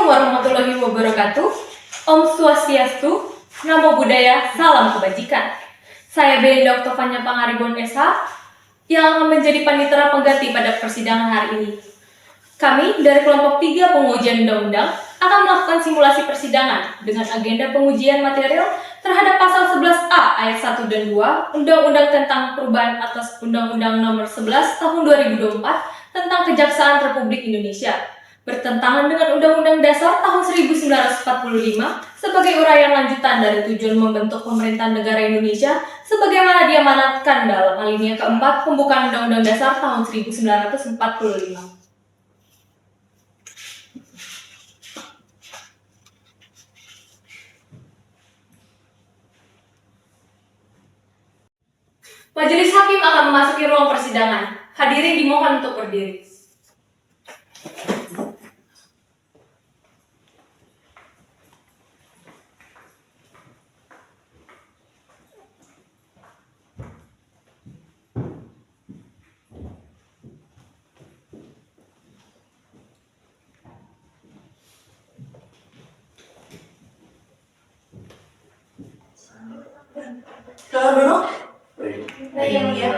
Assalamualaikum warahmatullahi wabarakatuh. Om Swastiastu, Namo Buddhaya, Salam Kebajikan. Saya Belinda Oktovanya Pangaribuan SH yang akan menjadi panitera pengganti pada persidangan hari ini. Kami dari kelompok 3 pengujian undang-undang akan melakukan simulasi persidangan dengan agenda pengujian material terhadap pasal 11A ayat 1 dan 2 Undang-Undang tentang perubahan atas Undang-Undang Nomor 11 Tahun 2024 tentang Kejaksaan Republik Indonesia, bertentangan dengan Undang-Undang Dasar tahun 1945 sebagai uraian lanjutan dari tujuan membentuk pemerintahan negara Indonesia sebagaimana diamanatkan dalam alinea keempat pembukaan Undang-Undang Dasar tahun 1945. Majelis Hakim akan memasuki ruang persidangan. Hadirin dimohon untuk berdiri. Kalau duduk, Baik, yang mulia.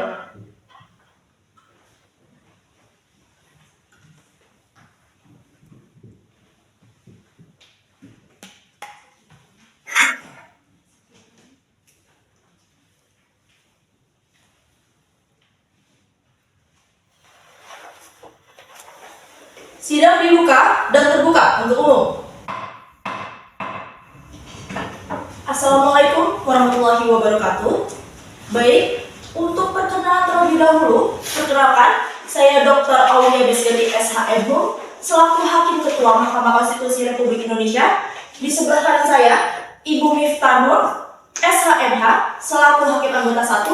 sidang dibuka dan terbuka untuk umum. Assalamualaikum warahmatullahi wabarakatuh. Baik, untuk perkenalan terlebih dahulu, perkenalkan, saya Dr. Aulia Besgeli SHMH, selaku Hakim Ketua Mahkamah Konstitusi Republik Indonesia. Di sebelah kanan saya, Ibu Miftah Nur, SHMH, selaku Hakim Anggota 1,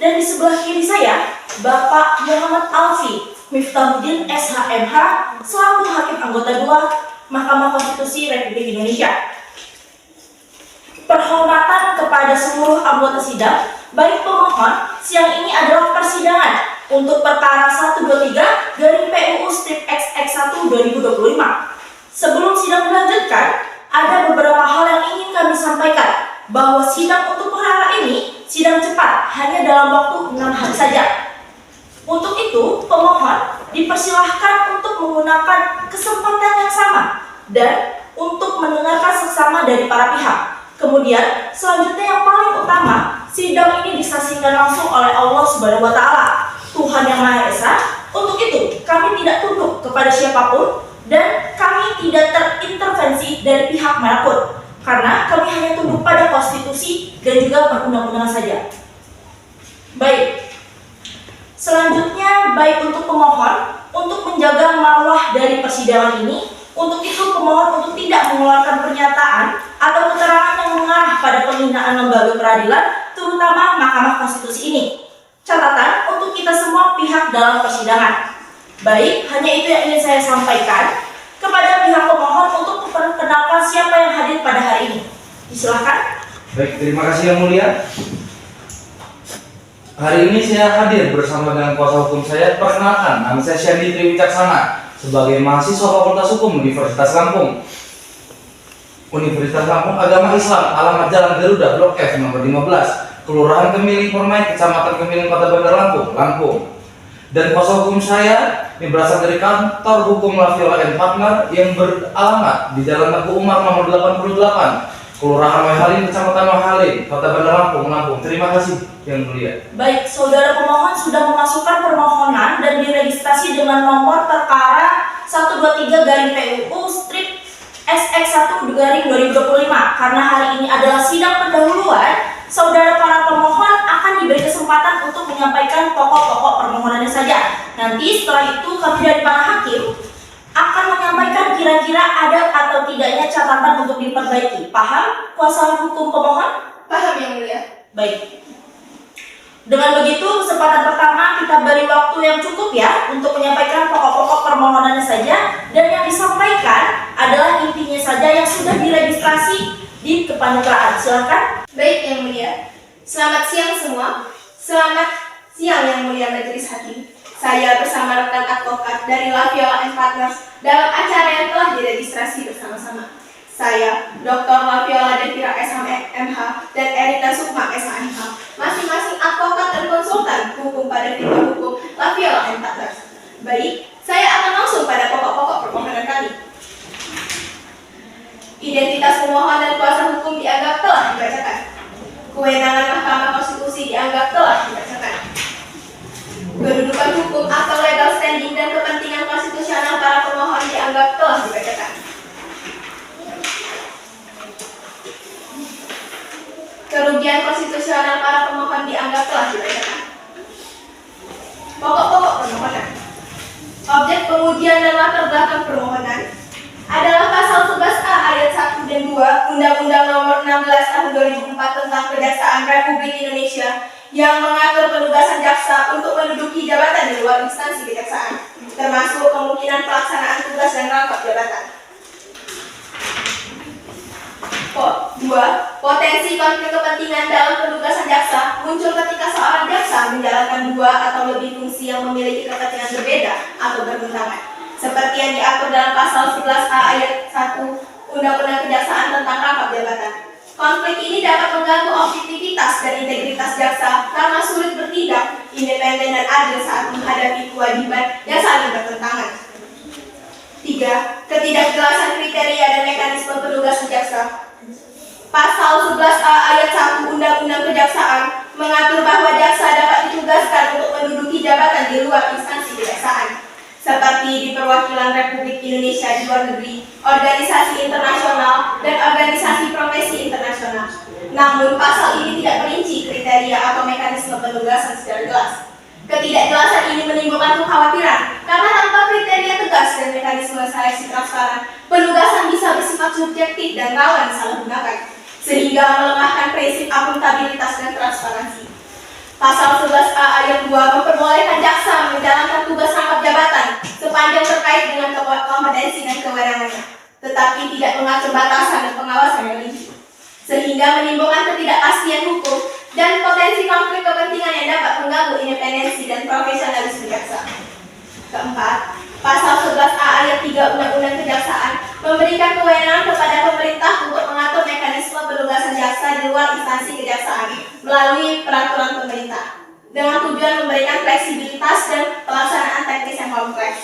dan di sebelah kiri saya, Bapak Muhammad Alfi Miftahuddin SHMH, selaku Hakim Anggota 2, Mahkamah Konstitusi Republik Indonesia. Penghormatan kepada seluruh anggota sidang, baik pemohon, siang ini adalah persidangan untuk perkara 123 garing PUU strip XX1 2025. Sebelum sidang dilanjutkan, ada beberapa hal yang ingin kami sampaikan, bahwa sidang untuk perkara ini sidang cepat, hanya dalam waktu 6 hari saja. Untuk itu, pemohon dipersilahkan untuk menggunakan kesempatan yang sama dan untuk mendengarkan seksama dari para pihak. Kemudian, selanjutnya yang paling utama, sidang ini disaksikan langsung oleh Allah Subhanahu wa Ta'ala, Tuhan yang Maha Esa. Untuk itu, kami tidak tunduk kepada siapapun dan kami tidak terintervensi dari pihak manapun, karena kami hanya tunduk pada konstitusi dan juga perundang-undangan saja. Baik. Selanjutnya, baik untuk pemohon, untuk menjaga marwah dari persidangan ini, untuk itu pemohon untuk tidak mengeluarkan pernyataan atau keterangan yang mengarah pada penghinaan lembaga peradilan, terutama Mahkamah Konstitusi ini. Catatan untuk kita semua pihak dalam persidangan. Baik, hanya itu yang ingin saya sampaikan kepada pihak pemohon untuk memperkenalkan siapa yang hadir pada hari ini. Silakan. Baik, terima kasih Yang Mulia. Hari ini saya hadir bersama dengan kuasa hukum saya. Perkenalkan, nama saya Syandi Triwicaksana sebagai mahasiswa Fakultas Hukum Universitas Lampung. Universitas Lampung Agama Islam, alamat Jalan Garuda, Blok F nomor 15, Kelurahan Kemiling Permai, Kecamatan Kemiling, Kota Bandar Lampung, Lampung. Dan kuasa hukum saya yang berasal dari kantor hukum Laviola & Partner yang beralamat di Jalan Teguh Umar nomor 88, Kelurahan Wahalim, Kecamatan Wahalim, Kota Bandar Lampung, Lampung. Terima kasih Yang Mulia. Baik, saudara pemohon sudah memasukkan permohonan dan diregistrasi dengan nomor perkara 123 garing PUU strip XX1 garing 2025. Karena hari ini adalah sidang pendahuluan, saudara para pemohon akan diberi kesempatan untuk menyampaikan pokok-pokok permohonannya saja. Nanti setelah itu kami dari para hakim akan menyampaikan kira-kira ada atau tidaknya catatan untuk diperbaiki. Paham kuasa hukum pemohon? Paham Yang Mulia. Baik. Dengan begitu, kesempatan pertama kita beri waktu yang cukup ya untuk menyampaikan pokok-pokok permohonannya saja, dan yang disampaikan adalah intinya saja yang sudah diregistrasi di kepaniteraan. Silakan. Baik Yang Mulia, selamat siang semua. Selamat siang Yang Mulia Majelis Hakim. Saya bersama rekan advokat dari Laviola and Partners dalam acara yang telah diregistrasi bersama-sama. Saya, Dr. Laviola Devira SMH dan Erika Sukma SMH, masing-masing advokat dan konsultan hukum pada firma hukum Laviola and Partners. Baik, saya akan langsung pada pokok-pokok permohonan kami. Identitas pemohon dan kuasa hukum dianggap telah dibacakan. Kewenangan Mahkamah Konstitusi dianggap telah dibacakan. Kedudukan hukum atau legal standing dan kepentingan konstitusional para pemohon dianggap telah dibacakan. Kerugian konstitusional para pemohon dianggap telah dibacakan. Pokok-pokok permohonan. Objek pengujian dan latar belakang permohonan adalah pasal 11A ayat 1 dan 2 Undang-Undang Nomor 16 Tahun 2004 tentang Kejaksaan Republik Indonesia yang mengatur penugasan jaksa untuk menduduki jabatan di luar instansi kejaksaan, termasuk kemungkinan pelaksanaan tugas dan rangkap jabatan. 2. Potensi konflik kepentingan dalam penugasan jaksa muncul ketika seorang jaksa menjalankan dua atau lebih fungsi yang memiliki kepentingan berbeda atau bertentangan, seperti yang diatur dalam pasal 11A ayat 1 Undang-Undang Kejaksaan tentang rangkap jabatan. Konflik ini dapat mengganggu objektivitas dan integritas jaksa karena sulit bertindak independen dan adil saat menghadapi kewajiban yang saling bertentangan. 3. Ketidakjelasan kriteria dan mekanisme penugasan jaksa. Pasal 11A ayat 1 Undang-Undang Kejaksaan mengatur bahwa jaksa dapat ditugaskan untuk menduduki jabatan di luar instansi kejaksaan, seperti di perwakilan Republik Indonesia di luar negeri, organisasi internasional, dan organisasi profesi internasional. Namun, pasal ini tidak merinci kriteria atau mekanisme penugasan secara jelas. Ketidakjelasan ini menimbulkan kekhawatiran karena tanpa kriteria tegas dan mekanisme seleksi transparan, penugasan bisa bersifat subjektif dan rawan disalahgunakan, sehingga melemahkan prinsip akuntabilitas dan transparansi. Pasal 11A ayat 2 memperbolehkan jaksa menjalankan tugas rangkap jabatan sepanjang terkait dengan kompetensi dan kewenangannya, tetapi tidak mengatur batasan dan pengawasan yang rinci, sehingga menimbulkan ketidakpastian hukum dan potensi konflik kepentingan yang dapat mengganggu independensi dan profesionalisme jaksa. Keempat, pasal 11A ayat 3 Undang-Undang Kejaksaan memberikan kewenangan kepada pemerintah untuk mengatur mekanisme penugasan jaksa di luar instansi kejaksaan melalui peraturan pemerintah dengan tujuan memberikan fleksibilitas dan pelaksanaan teknis yang kompleks.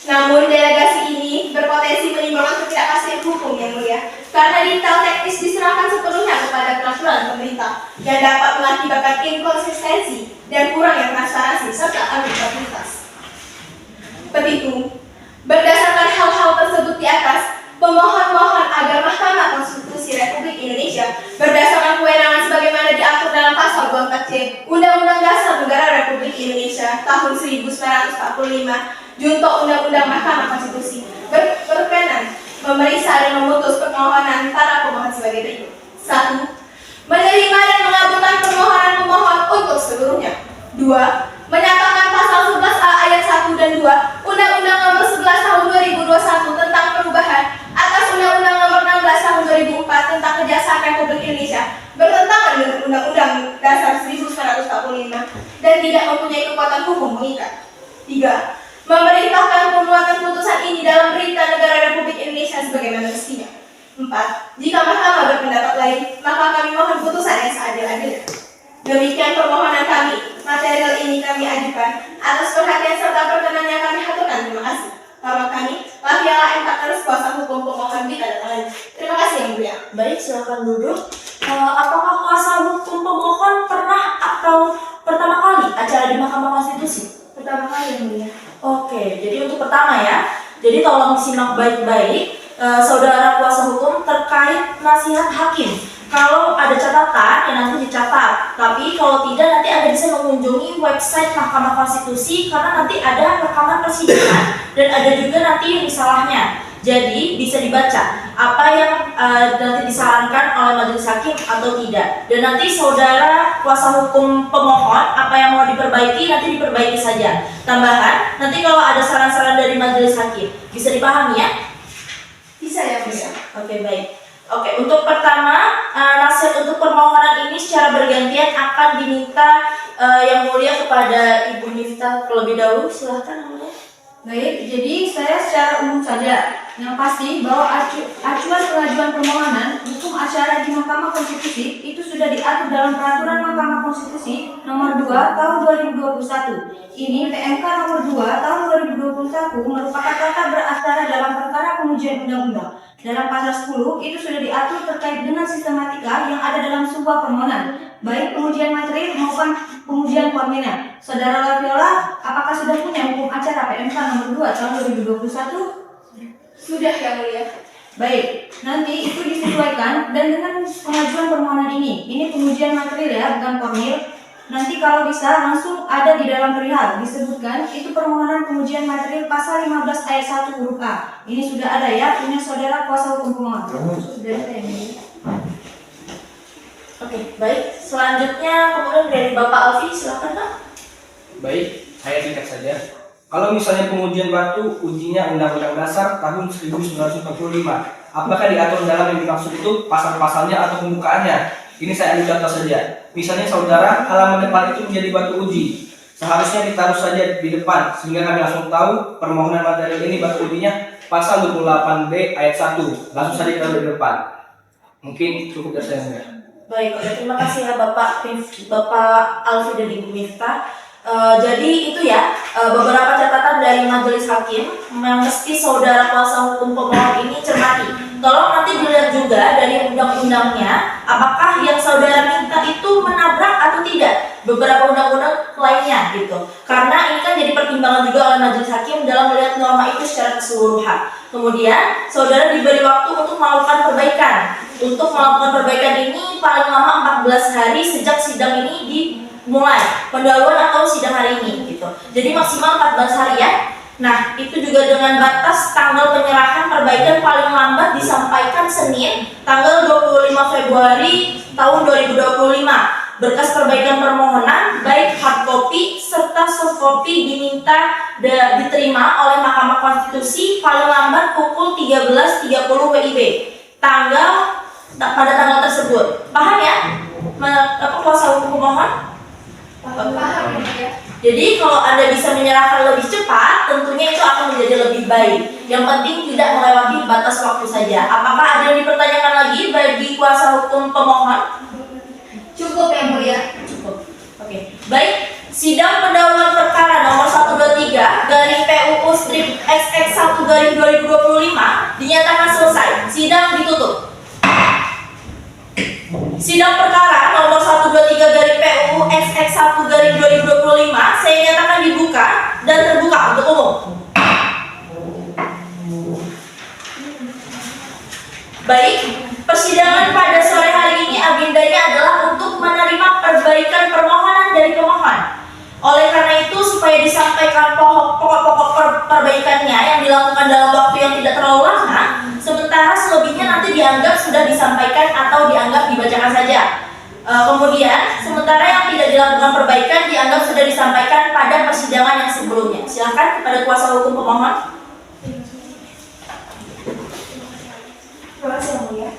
Namun, delegasi ini berpotensi menimbulkan ketidakpastian hukum yang mulia karena detail teknis diserahkan sepenuhnya kepada peraturan pemerintah yang dapat mengakibatkan inkonsistensi dan kurangnya transparansi serta akuntabilitas. Petitum. Berdasarkan hal-hal tersebut di atas, pemohon mohon agar Mahkamah Konstitusi Republik Indonesia berdasarkan kewenangan sebagaimana diatur dalam pasal 24C Undang-Undang Dasar Negara Republik Indonesia tahun 1945 Junto Undang-Undang Mahkamah Konstitusi berkenan memeriksa dan memutus permohonan para pemohon sebagai berikut. 1. Menerima dan mengabulkan permohonan pemohon untuk seluruhnya. 2. Menyatakan pasal 11A ayat 1 dan 2 Undang-Undang Nomor 11 Tahun 2021 tentang perubahan atas Undang-Undang Nomor 16 Tahun 2004 tentang Kejaksaan Republik Indonesia bertentangan dengan Undang-Undang Dasar 1945 dan tidak mempunyai kekuatan hukum mengikat. 3. Memerintahkan pemuatan putusan ini dalam Berita Negara Republik Indonesia sebagaimana mestinya. 4. Jika Mahkamah berpendapat lain, maka kami mohon putusan yang seadil-adilnya. Demikian permohonan kami. Material ini kami ajukan. Atas perhatian serta perkenannya kami haturkan terima kasih. Bahwa kami, Laviola and Partners, kuasa hukum pemohon ditandatangani. Terima kasih yang mulia. Baik, silakan duduk. Apakah kuasa hukum pemohon pernah atau pertama kali acara di Mahkamah Konstitusi? Pertama kali yang mulia. Oke, jadi untuk pertama ya. Jadi tolong disimak baik-baik, saudara kuasa hukum terkait nasihat hakim. Kalau ada catatan, ya nanti dicatat. Tapi kalau tidak, nanti Anda bisa mengunjungi website Mahkamah Konstitusi karena nanti ada rekaman persidangan dan ada juga nanti risalahnya. Jadi bisa dibaca apa yang nanti disarankan oleh majelis hakim atau tidak. Dan nanti saudara kuasa hukum pemohon apa yang mau diperbaiki nanti diperbaiki saja. Tambahan, nanti kalau ada saran-saran dari majelis hakim bisa dipahami ya? Bisa ya, mulia. Oke, baik. Oke, untuk pertama, nasihat untuk permohonan ini secara bergantian akan diminta Yang Mulia kepada Ibu Miftah terlebih dahulu. Silahkan, Yang Mulia. Baik, jadi saya secara umum saja. Yang pasti bahwa acuan pengajuan permohonan hukum acara di Mahkamah Konstitusi itu sudah diatur dalam Peraturan Mahkamah Konstitusi Nomor 2 Tahun 2021. Ini PMK Nomor 2 Tahun 2021 merupakan tata beracara dalam perkara pengujian undang-undang. Dalam pasal 10 itu sudah diatur terkait dengan sistematika yang ada dalam sebuah permohonan, baik pengujian materi maupun pengujian formilnya. Saudara Laviola, apakah sudah punya hukum acara PMK Nomor 2 Tahun 2021? Sudah, Yang Mulia. Baik, nanti itu disesuaikan dan dengan pengajuan permohonan ini pengujian material ya, bukan formil. Nanti kalau bisa langsung ada di dalam perihal disebutkan itu permohonan pengujian material pasal 15 ayat 1 huruf A. Ini sudah ada ya, punya saudara kuasa hukum pemohon. Sudah ada ya. Oke, baik. Selanjutnya kemudian dari Bapak Alfi, silakan Pak. Baik, saya singkat saja. Kalau misalnya pengujian batu ujinya Undang-Undang Dasar tahun 1945, apakah diatur dalam yang dimaksud itu pasal-pasalnya atau pembukaannya? Ini saya ambil contoh saja. Misalnya saudara, halaman depan itu menjadi batu uji. Seharusnya ditaruh saja di depan sehingga kami langsung tahu permohonan material ini batu ujinya pasal 28B ayat 1. Langsung saja ditaruh di depan. Mungkin cukup dari saya. Baik, oke, terima kasih ya Bapak Alfi dan Ibu Miftah. Jadi itu ya beberapa catatan dari majelis hakim yang mesti saudara kuasa hukum pemohon ini cermati. Tolong nanti dilihat juga dari undang-undangnya apakah yang saudara minta itu menabrak atau tidak beberapa undang-undang lainnya gitu. Karena ini kan jadi pertimbangan juga oleh majelis hakim dalam melihat norma itu secara keseluruhan. Kemudian saudara diberi waktu untuk melakukan perbaikan. Untuk melakukan perbaikan ini paling lama 14 hari sejak sidang ini dimulai, pendahuluan atau sidang hari ini gitu. Jadi maksimal 14 hari ya. Nah, itu juga dengan batas tanggal penyerahan perbaikan paling lambat disampaikan Senin tanggal 25 Februari tahun 2025. Berkas perbaikan permohonan baik hard copy serta soft copy diminta diterima oleh Mahkamah Konstitusi paling lambat pukul 13.30 WIB pada tanggal tersebut. Paham ya? Kuasa hukum pemohon? Paham, Yang Mulia. Jadi kalau Anda bisa menyerahkan lebih cepat, tentunya itu akan menjadi lebih baik. Yang penting tidak melewati batas waktu saja. Apakah ada yang dipertanyakan lagi bagi kuasa hukum pemohon? Cukup, Yang Mulia. Cukup. Oke. Baik, sidang pendahuluan perkara nomor 123 garing PUU strip XX1 garing 2025 dinyatakan selesai. Sidang ditutup. Sidang perkara nomor 123 garing PUU XX1 garing 2025 saya nyatakan dibuka dan terbuka untuk umum. Baik, persidangan pada sore hari ini agendanya adalah untuk menerima perbaikan permohonan dari pemohon. Oleh karena itu, supaya disampaikan pokok-pokok perbaikannya yang dilakukan dalam waktu yang tidak terlalu lama, sementara selebihnya nanti dianggap sudah disampaikan atau dianggap dibacakan saja. Kemudian, sementara yang tidak dilakukan perbaikan dianggap sudah disampaikan pada persidangan yang sebelumnya. Silakan kepada kuasa hukum pemohon. Terima kasih, Yang Mulia.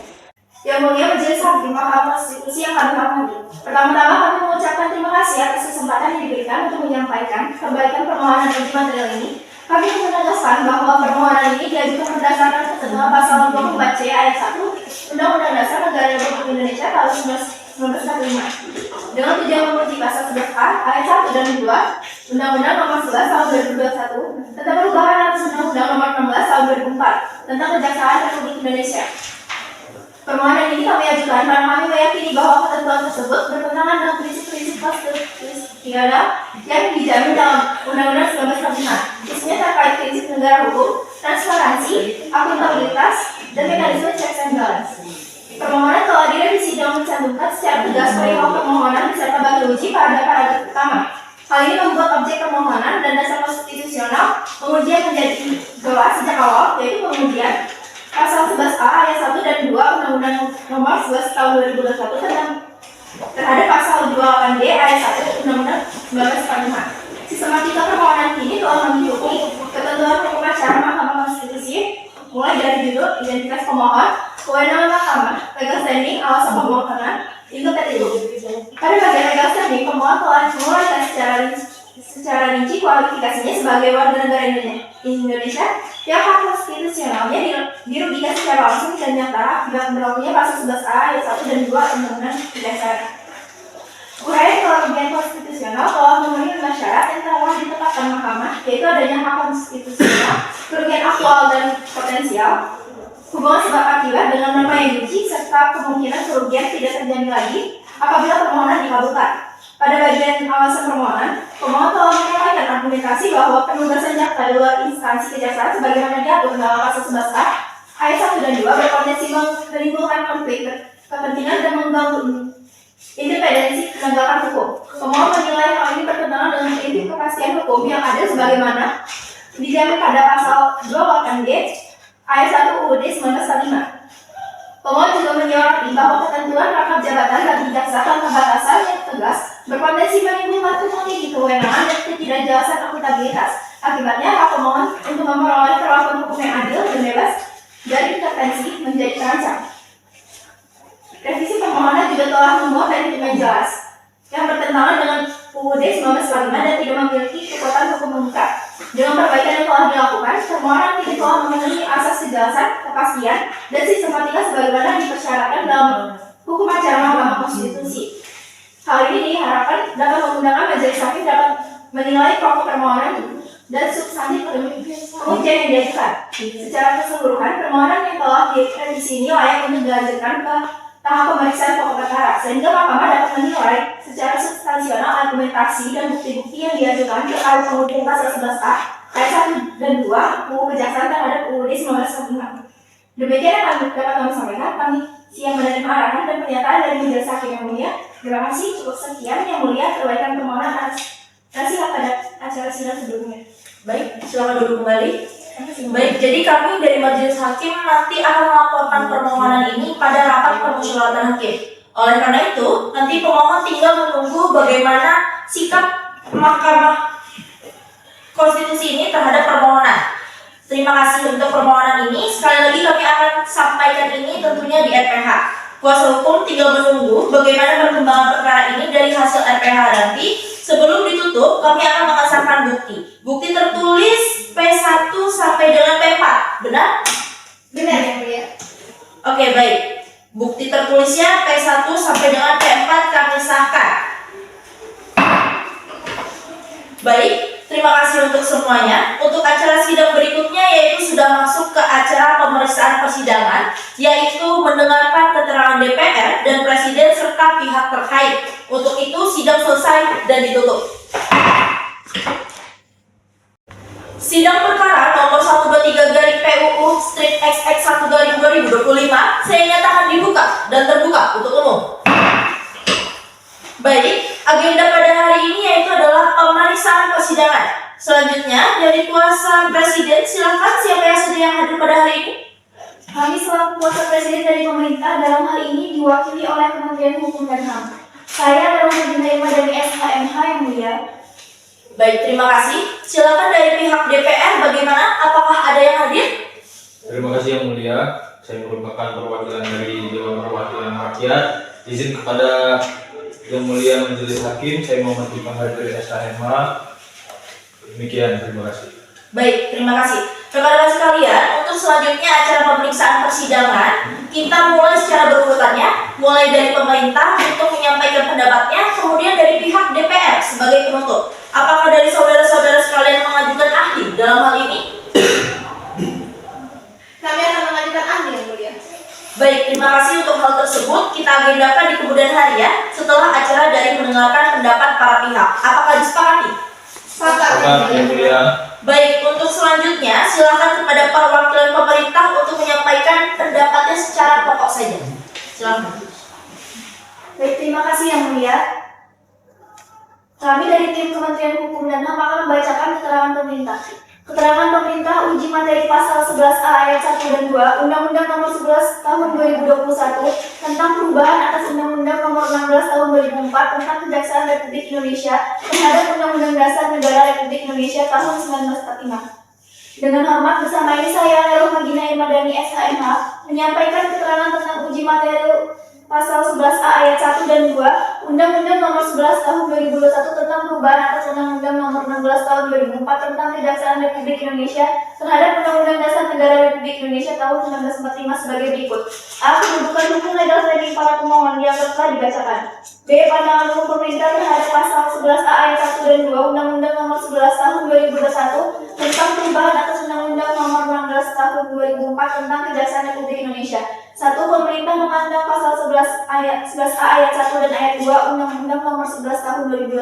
Yang Mulia Majelis Hakim Mahkamah Konstitusi yang kami hormati. Pertama-tama kami mengucapkan terima kasih atas kesempatan yang diberikan untuk menyampaikan perbaikan permohonan uji material ini. Kami menegaskan bahwa permohonan ini diajukan berdasarkan ketentuan pasal 24C ayat 1 Undang-Undang Dasar Negara Republik Indonesia tahun 1945 dengan tujuan menguji pasal 11A ayat 1 dan 2 Undang-Undang Nomor 11 Tahun 2021 tentang perubahan atas Undang-Undang Nomor 16 Tahun 2004 tentang Kejaksaan Republik Indonesia. Permohonan ini kami ajukan karena kami meyakini bahwa ketentuan tersebut bertentangan dengan prinsip-prinsip konstitusional yang dijamin dalam Undang-Undang 1945. Isinya terkait prinsip negara hukum, transparansi, akuntabilitas, dan mekanisme checks and balance. Permohonan kehadiran di sidang mencantumkan secara tegas perihal permohonan beserta bagi uji pada paragraf pertama. Hal ini membuat objek permohonan dan dasar konstitusional pengujian menjadi jelas sejak awal, yaitu pengujian pasal 11A ayat 1 dan 2 Undang-Undang Nomor 11 Tahun 2021 tentang terhadap pasal 28D ayat 1 Undang-Undang 1945. Sistematika permohonan ini telah mengikuti ketentuan hukum acara Mahkamah Konstitusi mulai dari judul, identitas pemohon, kewenangan mahkamah, legal standing, alasan permohonan, incompatibility. Pada bagian legal standing, pemohon telah menguraikan secara rinci kualifikasinya sebagai warga negara Indonesia yang hak konstitusionalnya dirugikan secara langsung dan nyata akibat berlakunya pasal 11A ayat 1 dan 2 Undang-Undang Dasar. Uraian kerugian konstitusional telah memenuhi syarat yang telah ditetapkan mahkamah, yaitu adanya hak konstitusional, kerugian aktual dan potensial, hubungan sebab akibat dengan norma yang rinci, serta kemungkinan kerugian tidak terjadi lagi apabila permohonan dikabulkan. Pada bagian alasan permohonan, pemohon telah menyampaikan argumentasi bahwa penugasan jaksa di luar instansi kejaksaan sebagaimana diatur dalam pasal 11A ayat 1 dan 2 berpotensi menimbulkan konflik kepentingan dan mengganggu independensi penegakan hukum. Pemohon menilai hal ini bertentangan dengan prinsip kepastian hukum yang ada sebagaimana dijamin pada pasal 28G ayat 1 UUD 1945. Pemohon juga menyoroti bahwa ketentuan rangkap jabatan bagi jaksa tanpa batasan yang tegas berpotensi menimbulkan tumpang tindih kewenangan dan ketidakjelasan akuntabilitas. Akibatnya, hak pemohon untuk memperoleh perlakuan hukum yang adil dan bebas dari intervensi menjadi terancam. Revisi permohonan juga telah memuat dokumen jelas yang bertentangan dengan UUD 1945 dan tidak memiliki kekuatan hukum mengikat. Dengan perbaikan yang telah dilakukan, permohonan tidak telah memenuhi asas kejelasan, kepastian, dan sistematika sebagaimana dipersyaratkan dalam hukum acara Mahkamah Konstitusi. Hal ini diharapkan dapat menggunakan majelis hakim dapat menilai pokok permohonan dan substansi pengujian yang diajukan. Secara keseluruhan, permohonan yang telah direvisi ini layak untuk dilanjutkan ke tahap pemeriksaan pokok perkara, sehingga mahkamah dapat menilai secara substansional argumentasi dan bukti-bukti yang diajukan terkait pengujian pasal 11A ayat 1 dan 2 UU Kejaksaan terhadap UUD 1945. Demikian yang dapat kami sampaikan. Kami siap menerima arahan dan pernyataan dari majelis hakim yang mulia. Terima kasih. Cukup sekian yang mulia perbaikan permohonan atas nasihat pada acara sidang sebelumnya. Baik, silakan duduk kembali. Baik, jadi kami dari majelis hakim nanti akan melaporkan permohonan ini pada rapat permusyawaratan hakim. Oleh karena itu, nanti pemohon tinggal menunggu bagaimana sikap Mahkamah Konstitusi ini terhadap permohonan. Terima kasih untuk permohonan ini. Sekali lagi kami akan sampaikan ini tentunya di RPH. Kuasa hukum tinggal menunggu bagaimana perkembangan perkara ini dari hasil RPH nanti. Sebelum ditutup, kami akan mengesahkan bukti. Bukti tertulis P1 sampai dengan P4. Benar? Benar yang mulia. Oke, baik. Bukti tertulisnya P1 sampai dengan P4 kami sahkan. Baik, terima kasih untuk semuanya. Untuk acara sidang berikutnya yaitu sudah masuk ke acara pemeriksaan persidangan, yaitu mendengarkan keterangan DPR dan Presiden serta pihak terkait. Untuk itu sidang selesai dan ditutup. Sidang perkara nomor 123/PUU/XX1/2025 saya nyatakan dibuka dan terbuka untuk umum. Baik, agenda pada hari ini yaitu adalah pemeriksaan persidangan. Selanjutnya dari kuasa Presiden, silakan siapa yang saja yang hadir pada hari ini? Kami selaku kuasa presiden dari pemerintah dalam hal ini diwakili oleh Kementerian Hukum dan HAM. Saya adalah Regina Irma dari SHMH yang mulia. Baik, terima kasih. Silakan dari pihak DPR bagaimana? Apakah ada yang hadir? Terima kasih yang mulia. Saya merupakan perwakilan dari Dewan Perwakilan Rakyat. Izin kepada yang mulia majelis hakim, saya mau menunjukkan dari SHMH. Demikian, terima kasih. Baik, terima kasih. Rekan-rekan sekalian, untuk selanjutnya acara pemeriksaan persidangan, kita mulai secara berurutannya, mulai dari pemerintah untuk menyampaikan pendapatnya, kemudian dari pihak DPR sebagai penutup. Apakah dari saudara-saudara sekalian mengajukan ahli dalam hal ini? Kami akan mengajukan ahli yang mulia. Baik, terima kasih untuk hal tersebut. Kita agendakan di kemudian hari ya, setelah acara dari mendengarkan pendapat para pihak. Apakah disepakati? Selamat yang mulia. Baik, untuk selanjutnya silakan kepada perwakilan pemerintah untuk menyampaikan pendapatnya secara pokok saja. Silakan. Baik, terima kasih yang mulia. Kami dari tim Kementerian Hukum dan HAM akan membacakan keterangan pemerintah. Keterangan pemerintah uji materi pasal 11A ayat 1 dan 2 Undang-Undang Nomor 11 Tahun 2021 tentang perubahan atas Undang-Undang Nomor 16 Tahun 2004 tentang Kejaksaan Republik Indonesia terhadap Undang-Undang Dasar Negara Republik Indonesia Tahun 1945. Dengan hormat bersama ini saya Regina Irma dari SHMH menyampaikan keterangan tentang uji materi Pasal 11A ayat 1 dan 2 Undang-Undang Nomor 11 Tahun 2021 tentang perubahan atas Undang-Undang Nomor 16 Tahun 2004 tentang Kejaksaan Republik Indonesia terhadap Undang-Undang Dasar Negara Republik Indonesia tahun 1945 sebagai berikut. A. Kedudukan hukum legal standing para pemohon dianggap telah dibacakan. B. Pandangan hukum pemerintah terhadap Pasal 11A ayat 1 dan 2 Undang-Undang Nomor 11 Tahun 2021 tentang perubahan atas Undang-Undang Nomor 16 Tahun 2004 tentang Kejaksaan Republik Indonesia. 1. Pemerintah memandang Pasal 11A ayat 1 dan ayat 2 Undang-Undang Nomor 11 Tahun 2021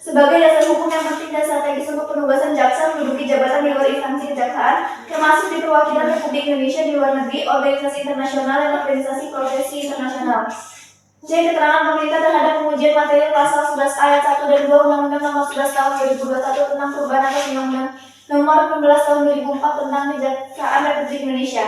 sebagai dasar hukum yang penting dan strategis untuk penugasan jaksa menduduki jabatan di luar instansi kejaksaan, termasuk di perwakilan Republik Indonesia di luar negeri, organisasi internasional, dan organisasi profesi internasional. C. Keterangan pemerintah terhadap pengujian materi Pasal 11 ayat 1 dan 2 Undang-Undang Nomor 11 Tahun 2021 tentang perubahan atas Undang-Undang Nomor 16 Tahun 2004 tentang Kejaksaan Republik Indonesia.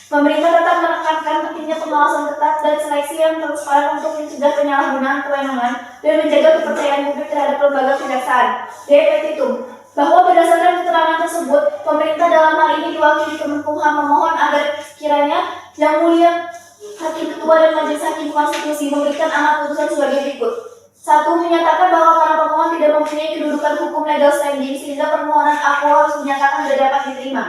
Pemerintah tetap menekankan pentingnya pengawasan ketat dan seleksi yang transparan untuk mencegah penyalahgunaan kewenangan dan menjaga kepercayaan publik terhadap lembaga kejaksaan. D. Petitum. Bahwa berdasarkan keterangan tersebut, pemerintah dalam hal ini diwakili Kemenkumham memohon agar kiranya Yang Mulia Hakim Ketua dan Majelis Hakim Konstitusi memberikan amar putusan sebagai berikut. 1. Menyatakan bahwa para pemohon tidak mempunyai kedudukan hukum legal standing sehingga permohonan aku harus dinyatakan tidak dapat diterima.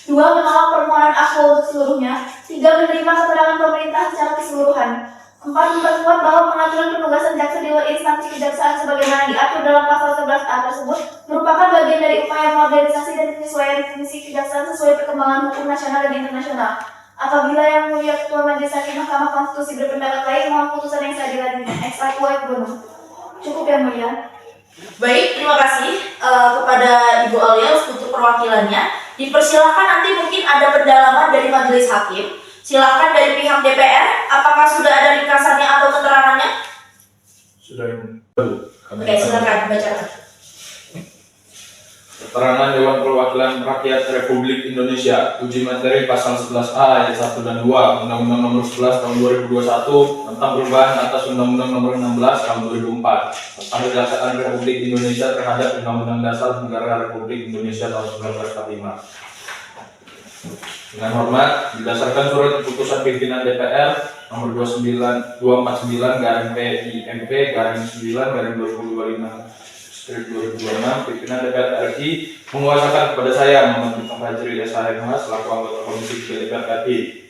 2. Menolak permohonan aku untuk seluruhnya. 3. Menerima keterangan pemerintah secara keseluruhan. 4. Memperkuat bahwa pengaturan penugasan jaksa di luar instansi kejaksaan sebagaimana diatur dalam Pasal 11A tersebut merupakan bagian dari upaya modernisasi dan penyesuaian fungsi kejaksaan sesuai perkembangan hukum nasional dan internasional. Apabila Yang Mulia Ketua Majelis Hakim Mahkamah Konstitusi berpendapat lain, mohon putusan yang saya diladeni. Ex aequo et bono. Cukup Yang Mulia. Baik, terima kasih kepada Ibu Alia untuk perwakilannya. Dipersilakan nanti mungkin ada pendalaman dari majelis hakim. Silakan dari pihak DPR, apakah sudah ada ringkasannya atau keterangannya? Sudah ini. Oke, silakan bacakan. Keterangan Dewan Perwakilan Rakyat Republik Indonesia, uji materi Pasal 11A ayat 1 dan 2 Undang-Undang Nomor 11 Tahun 2021 tentang perubahan atas Undang-Undang Nomor 16 Tahun 2004 tentang Kejaksaan Republik Indonesia terhadap Undang-Undang Dasar Negara Republik Indonesia tahun 1945. Dengan hormat, berdasarkan surat keputusan pimpinan DPR Nomor 29/PI/MP/9/2025 pimpinan DPR RI menguasakan kepada saya Muhammad Fajri SHMH selaku anggota Komisi DPR RI.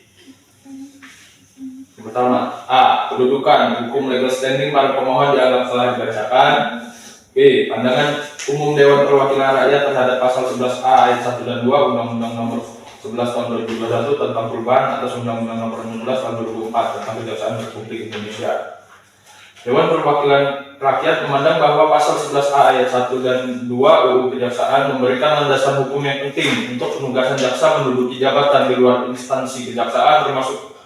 Yang pertama, A. Kedudukan hukum legal standing para pemohon dianggap telah dibacakan. B. Pandangan umum Dewan Perwakilan Rakyat terhadap Pasal 11A ayat 1 dan 2 Undang-Undang Nomor 11 Tahun 2021 tentang perubahan atas Undang-Undang Nomor 16 Tahun 2004 tentang Kejaksaan Republik Indonesia. Dewan Perwakilan Rakyat memandang bahwa Pasal 11A ayat 1 dan 2 UU Kejaksaan memberikan landasan hukum yang penting untuk penugasan jaksa menduduki jabatan di luar instansi kejaksaan termasuk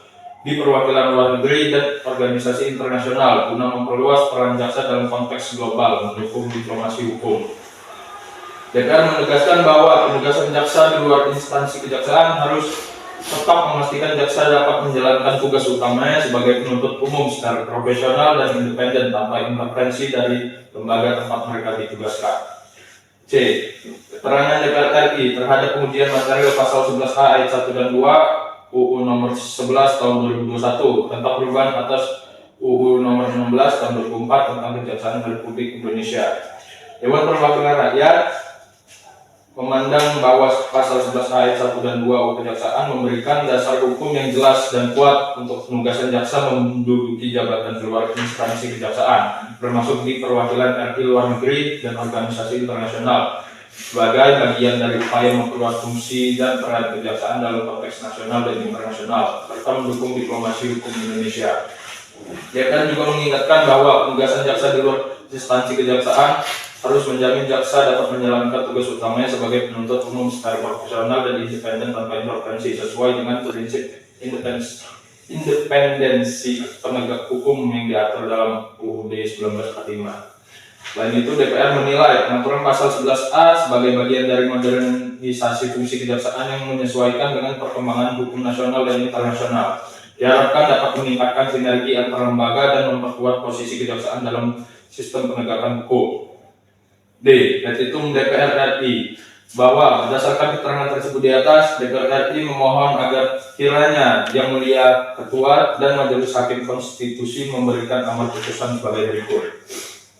di perwakilan luar negeri dan organisasi internasional guna memperluas peran jaksa dalam konteks global mendukung diplomasi hukum. DPR menegaskan bahwa penugasan jaksa di luar instansi kejaksaan harus tetap memastikan jaksa dapat menjalankan tugas utamanya sebagai penuntut umum secara profesional dan independen tanpa intervensi dari lembaga tempat mereka ditugaskan. C. Keterangan DPR RI terhadap pengujian materi Pasal 11A ayat 1 dan 2 UU Nomor 11 Tahun 2021 tentang perubahan atas UU Nomor 16 Tahun 2004 tentang Kejaksaan Republik Indonesia. Dewan Perwakilan Rakyat memandang bahwa Pasal 11 ayat 1 dan 2 UU Kejaksaan memberikan dasar hukum yang jelas dan kuat untuk penugasan jaksa menduduki jabatan di luar instansi kejaksaan, termasuk di perwakilan RI luar negeri dan organisasi internasional, sebagai bagian dari upaya memperluas fungsi dan peran kejaksaan dalam konteks nasional dan internasional, serta mendukung diplomasi hukum Indonesia. DPR juga mengingatkan bahwa penugasan jaksa di luar instansi kejaksaan harus menjamin jaksa dapat menjalankan tugas utamanya sebagai penuntut umum secara profesional dan independen tanpa intervensi sesuai dengan prinsip independensi penegak hukum yang diatur dalam UUD 1945. Selain itu, DPR menilai pengaturan Pasal 11A sebagai bagian dari modernisasi fungsi kejaksaan yang menyesuaikan dengan perkembangan hukum nasional dan internasional. Diharapkan dapat meningkatkan sinergi antar lembaga dan memperkuat posisi kejaksaan dalam sistem penegakan hukum. D. Petitum DPR RI. bahwa berdasarkan keterangan tersebut di atas, DPR RI memohon agar kiranya Yang Mulia Ketua dan Majelis Hakim Konstitusi memberikan amar putusan sebagai berikut.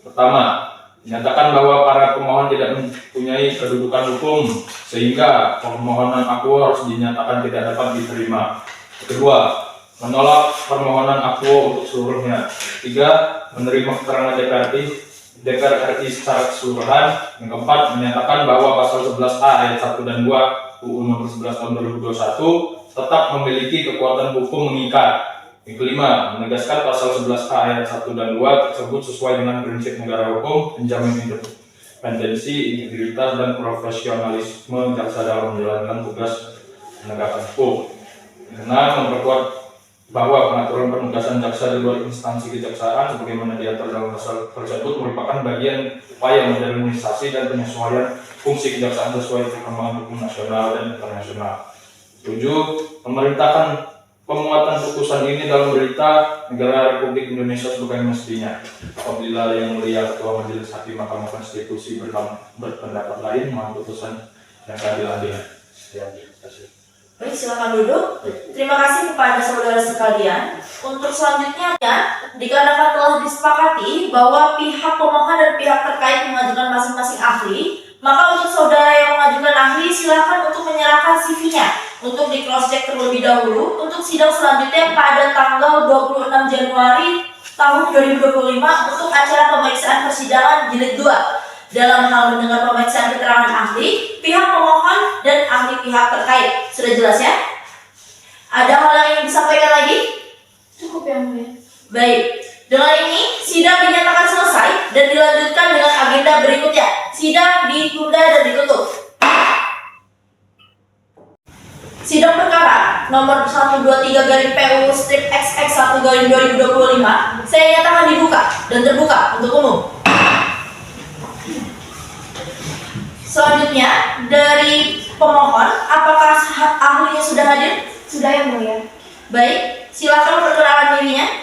Pertama, menyatakan bahwa para pemohon tidak mempunyai kedudukan hukum sehingga permohonan akuo harus dinyatakan tidak dapat diterima. Kedua, menolak permohonan akuo untuk seluruhnya. Tiga, menerima keterangan DPR RI secara keseluruhan. Yang keempat, menyatakan bahwa pasal 11A ayat 1 dan 2 UU Nomor 11 Tahun 2021 tetap memiliki kekuatan hukum mengikat. Yang kelima, menegaskan pasal 11A ayat 1 dan 2 tersebut sesuai dengan prinsip negara hukum, menjamin independensi, integritas, dan profesionalisme jaksa dalam menjalankan tugas penegakan hukum. Yang keenam, memperkuat bahwa pengaturan penugasan jaksa di luar instansi kejaksaan sebagaimana diatur dalam pasal tersebut merupakan bagian upaya modernisasi dan penyesuaian fungsi kejaksaan sesuai perkembangan hukum nasional dan internasional. 7. Memerintahkan pemuatan putusan ini dalam berita negara Republik Indonesia sebagai mestinya. Apabila Yang Mulia Ketua Majelis Hakim Mahkamah Konstitusi berpendapat lain, mohon putusan yang keadilan. Baik, silakan duduk. Terima kasih kepada saudara sekalian. Untuk selanjutnya, dikarenakan telah disepakati bahwa pihak pemohon dan pihak terkait mengajukan masing-masing ahli, maka untuk saudara yang mengajukan ahli, silakan untuk menyerahkan CV-nya untuk di cross check terlebih dahulu untuk sidang selanjutnya pada tanggal 26 Januari tahun 2025 untuk acara pemeriksaan persidangan jilid 2. Dalam hal mendengar pemeriksaan keterangan ahli, pihak pemohon dan ahli pihak terkait. Sudah jelas ya? Ada hal yang ingin disampaikan lagi? Cukup Yang Mulia. Baik, dengan ini sidang dinyatakan selesai dan dilanjutkan dengan agenda berikutnya. Sidang ditunda dan ditutup. Sidang perkara nomor 123/PU/XX1/2025 saya nyatakan dibuka dan terbuka untuk umum. Selanjutnya dari pemohon, apakah ahlinya sudah hadir? Sudah Yang Mulia. Baik, silakan perkenalkan dirinya.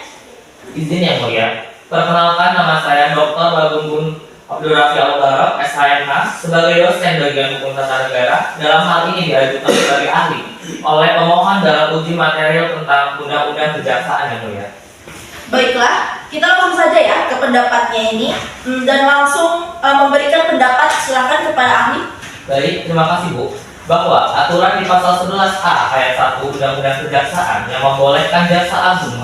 Izin Yang Mulia, perkenalkan nama saya Dr. Bagunggun Abdul Rafi Al-Barok, SHMH, sebagai dosen bagian hukum tata negara. Dalam hal ini diajukan sebagai ahli oleh pemohon dalam uji material tentang undang-undang kejaksaan Yang Mulia. Baiklah, kita langsung saja ya ke pendapatnya ini dan langsung memberikan pendapat. Silakan kepada ahli. Baik, terima kasih Bu. Bahwa aturan di pasal 11A ayat 1 Undang-Undang Kejaksaan yang membolehkan jaksa agung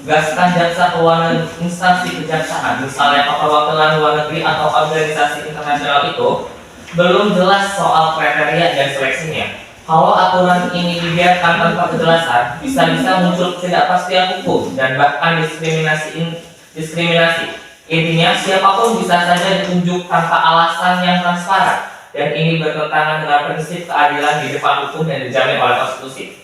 menugaskan jaksa keuangan instansi kejaksaan, misalnya perwakilan luar negeri atau organisasi internasional itu, belum jelas soal kriteria dan seleksinya. Kalau aturan ini dibiarkan tanpa kejelasan, bisa-bisa muncul ketidakpastian hukum dan bahkan diskriminasi. Intinya, siapapun bisa saja ditunjuk tanpa alasan yang transparan, dan ini bertentangan dengan prinsip keadilan di depan hukum yang dijamin oleh konstitusi.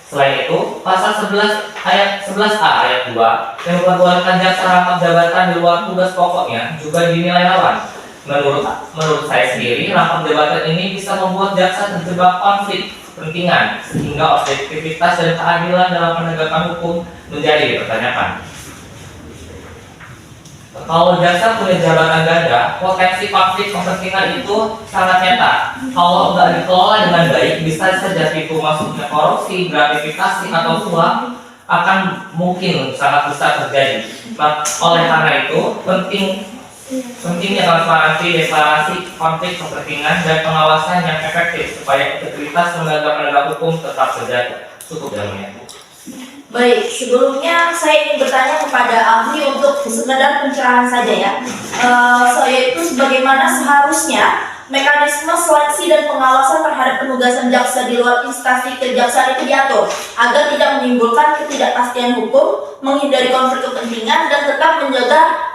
Selain itu, pasal 11A ayat 2 yang memperbolehkan jaksa rangkap jabatan di luar tugas pokoknya juga dinilai rawan. Menurut saya sendiri, rangkap jabatan ini bisa membuat jaksa terjebak konflik kepentingan sehingga objektivitas dan keadilan dalam penegakan hukum menjadi dipertanyakan. Kalau jaksa punya jabatan ganda, potensi konflik kepentingan itu sangat nyata. Kalau nggak dikelola dengan baik, bisa saja pintu masuknya korupsi, gratifikasi, atau suap akan mungkin sangat besar terjadi. Oleh karena itu, pentingnya transparansi, deklarasi konflik kepentingan, dan pengawasan yang efektif supaya integritas lembaga penegak hukum tetap terjaga. Cukup dalamnya. Baik, sebelumnya saya ingin bertanya kepada ahli untuk sekedar pencerahan saja ya. Yaitu sebagaimana seharusnya mekanisme seleksi dan pengawasan terhadap penugasan jaksa di luar instansi kejaksaan itu diatur agar tidak menimbulkan ketidakpastian hukum, menghindari konflik kepentingan, dan tetap menjaga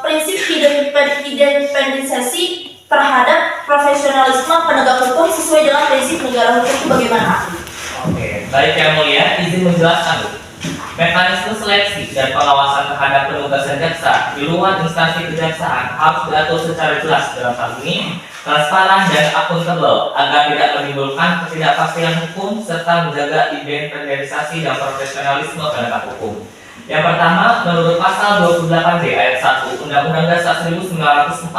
prinsip independensi terhadap profesionalisme penegak hukum sesuai dengan prinsip negara hukum itu bagaimana? Oke, baik Yang Mulia, izin menjelaskan. Mekanisme seleksi dan pengawasan terhadap penugasan jaksa di luar instansi kejaksaan harus diatur secara jelas dalam hal ini, transparan dan akuntabel agar tidak menimbulkan ketidakpastian hukum serta menjaga independensi dan profesionalisme penegak hukum. Yang pertama, menurut pasal 28B ayat 1 Undang-Undang Dasar 1945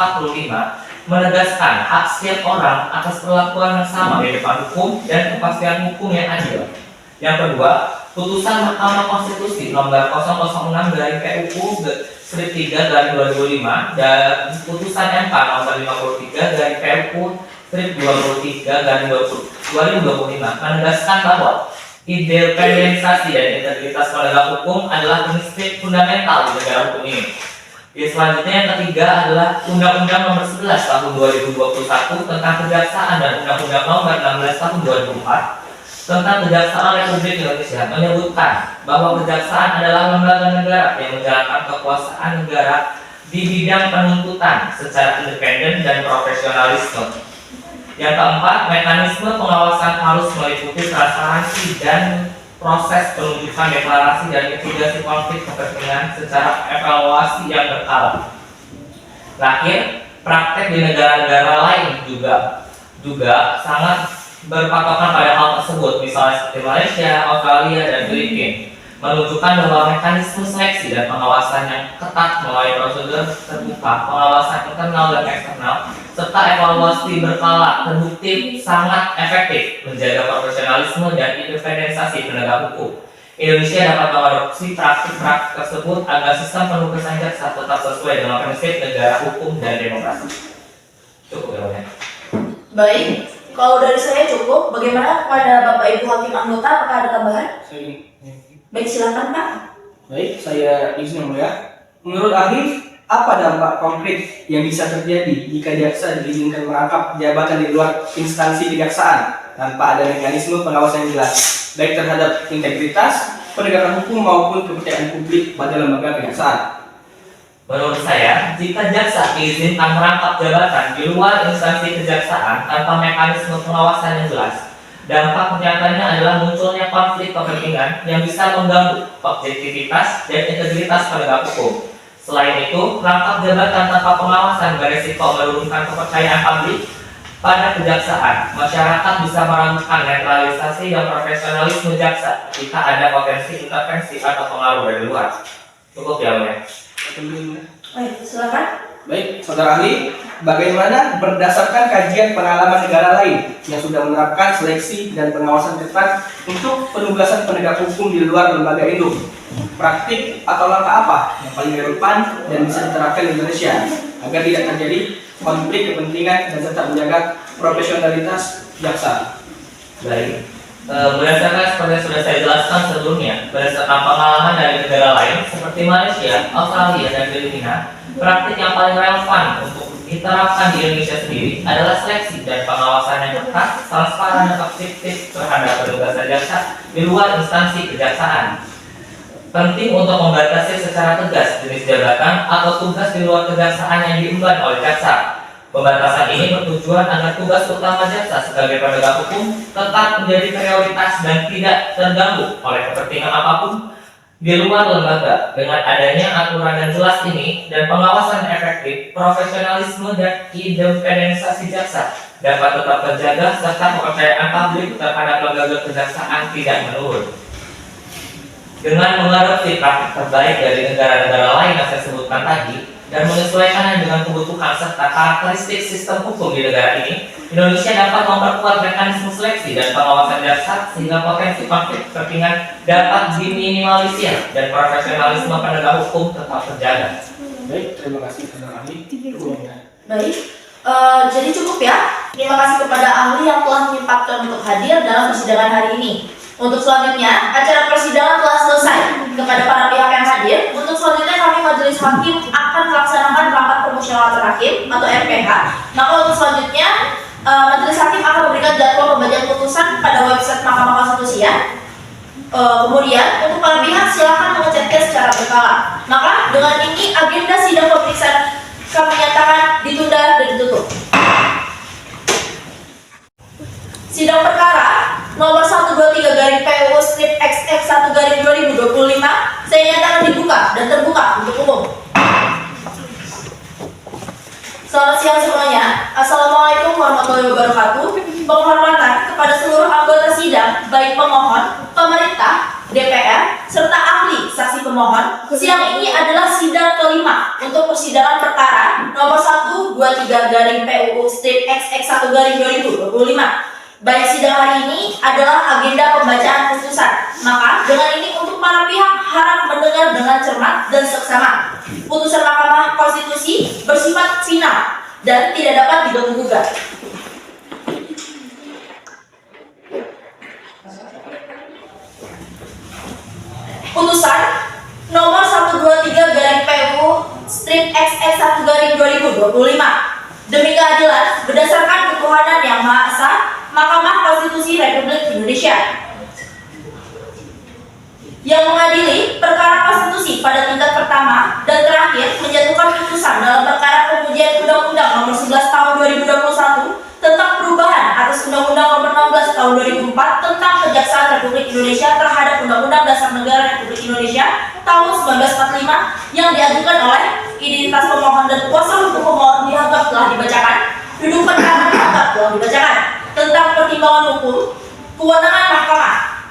menegaskan hak setiap orang atas perlakuan yang sama di depan hukum dan kepastian hukum yang adil. Yang kedua, putusan Mahkamah Konstitusi nomor 006/PUU/3/2005 dan putusan MK nomor 53/PUU/23/2025 menegaskan bahwa independensi dan integritas penegak hukum adalah prinsip fundamental di negara hukum ini. Selanjutnya yang ketiga adalah Undang-Undang Nomor 11 Tahun 2021 tentang Kejaksaan dan Undang-Undang Nomor 16 Tahun 2004 tentang Kejaksaan Republik Indonesia menyebutkan bahwa kejaksaan adalah lembaga negara yang menjalankan kekuasaan negara di bidang penuntutan secara independen dan profesionalisme. Yang keempat, mekanisme pengawasan harus meliputi transparansi dan proses penunjukan deklarasi dan mitigasi konflik kepentingan secara evaluasi yang berkala. Terakhir, praktek di negara-negara lain juga sangat berpatokan pada hal tersebut, misalnya seperti Malaysia, Australia, dan Filipina, menunjukkan bahwa mekanisme seleksi dan pengawasan yang ketat melalui prosedur terbuka, pengawasan internal dan eksternal, serta evaluasi berkala terbukti sangat efektif menjaga profesionalisme dan independensi penegak hukum. Indonesia dapat mengadopsi praktik-praktik tersebut agar sistem penugasan jaksa tetap sesuai dengan prinsip negara hukum dan demokrasi. Cukup ya. Baik, kalau dari saya cukup. Bagaimana kepada Bapak Ibu Hakim Anggota? Apakah ada tambahan? Baik, silakan Pak. Baik, saya izin yang mulia. Menurut ahli, apa dampak konkret yang bisa terjadi jika jaksa diizinkan merangkap jabatan di luar instansi kejaksaan tanpa ada mekanisme pengawasan yang jelas, baik terhadap integritas, penegakan hukum maupun kepercayaan publik pada lembaga kejaksaan? Menurut saya, jika jaksa diizinkan merangkap jabatan di luar instansi kejaksaan tanpa mekanisme pengawasan yang jelas, dampak nyatanya adalah munculnya konflik kepentingan yang bisa mengganggu objektivitas dan integritas penegak hukum. Selain itu, rangkap jabatan tanpa pengawasan beresiko menurunkan kepercayaan publik pada kejaksaan. Masyarakat bisa meragukan netralisasi dan profesionalisme jaksa jika ada potensi intervensi atau pengaruh dari luar. Cukup ya, Mbak? Baik, silakan. Baik, saudara ahli, bagaimana berdasarkan kajian pengalaman negara lain yang sudah menerapkan seleksi dan pengawasan ketat untuk penugasan penegak hukum di luar lembaga induk? Praktik atau langkah apa yang paling relevan dan bisa diterapkan di Indonesia agar tidak terjadi konflik kepentingan dan tetap menjaga profesionalitas jaksa? Baik. Berdasarkan seperti yang sudah saya jelaskan sebelumnya, berdasarkan pengalaman dari negara lain seperti Malaysia, Australia, dan Filipina, praktik yang paling relevan untuk diterapkan di Indonesia sendiri adalah seleksi dan pengawasan yang ketat, transparan dan objektif terhadap penugasan jaksa di luar instansi kejaksaan. Penting untuk membatasi secara tegas jenis jabatan atau tugas di luar kejaksaan yang diemban oleh jaksa. Pembatasan ini bertujuan agar tugas utama jaksa sebagai penegak hukum tetap menjadi prioritas dan tidak terganggu oleh kepentingan apapun di luar lembaga. Dengan adanya aturan yang jelas ini dan pengawasan efektif, profesionalisme dan independensi jaksa dapat tetap terjaga serta kepercayaan publik terhadap lembaga kejaksaan tidak menurun. Dengan mengadopsi praktik terbaik dari negara-negara lain yang saya sebutkan tadi dan menyesuaikannya dengan kebutuhan serta karakteristik sistem hukum di negara ini, Indonesia dapat memperkuat mekanisme seleksi dan pengawasan jaksa sehingga potensi konflik kepentingan dapat diminimalisir dan profesionalisme penegak hukum tetap terjaga. Baik, terima kasih saudara ahli. Baik, jadi cukup ya. Terima kasih kepada ahli yang telah menyempatkan untuk hadir dalam persidangan hari ini. Untuk selanjutnya, acara persidangan telah selesai. Kepada para pihak yang hadir, untuk selanjutnya kami Majelis Hakim akan melaksanakan rapat permusyawaratan hakim atau RPH. Maka untuk selanjutnya, Majelis Hakim akan memberikan jadwal pembacaan putusan pada website Mahkamah Konstitusi ya. Kemudian untuk para pihak silakan mengeceknya secara berkala. Maka dengan ini agenda sidang pemeriksaan kami nyatakan ditunda dan ditutup. Sidang perkara nomor 123/PUU/XX1/2025 saya nyatakan dibuka dan terbuka untuk umum. Selamat siang semuanya. Assalamualaikum warahmatullahi wabarakatuh. Penghormatan kepada seluruh anggota sidang, baik pemohon, pemerintah, DPR, serta ahli saksi pemohon, siang ini adalah sidang kelima untuk persidangan perkara nomor 123 garing PUU Strip XX 1 garing 2025. Baik sidang hari ini adalah agenda pembacaan putusan. Maka dengan ini untuk para pihak harap mendengar dengan cermat dan seksama. Putusan Mahkamah Konstitusi bersifat final dan tidak dapat diganggu-gugat. Putusan nomor 123 garing PUU Strip XX 1 garing 2025. Demi keadilan berdasarkan ketuhanan yang Maha Esa, Mahkamah Konstitusi Republik Indonesia yang mengadili perkara konstitusi pada tingkat pertama dan terakhir menjatuhkan putusan dalam perkara pengujian Undang-Undang Nomor 11 Tahun 2021 tentang perubahan atas Undang-Undang Nomor 16 Tahun 2004 tentang Kejaksaan Republik Indonesia terhadap Undang-Undang Dasar Negara Republik Indonesia tahun 1945 yang diajukan oleh identitas pemohon dan kuasa hukum pemohon dianggap telah dibacakan, duduk perkara dianggap telah dibacakan. Tentang pertimbangan hukum, kewenangan mahkamah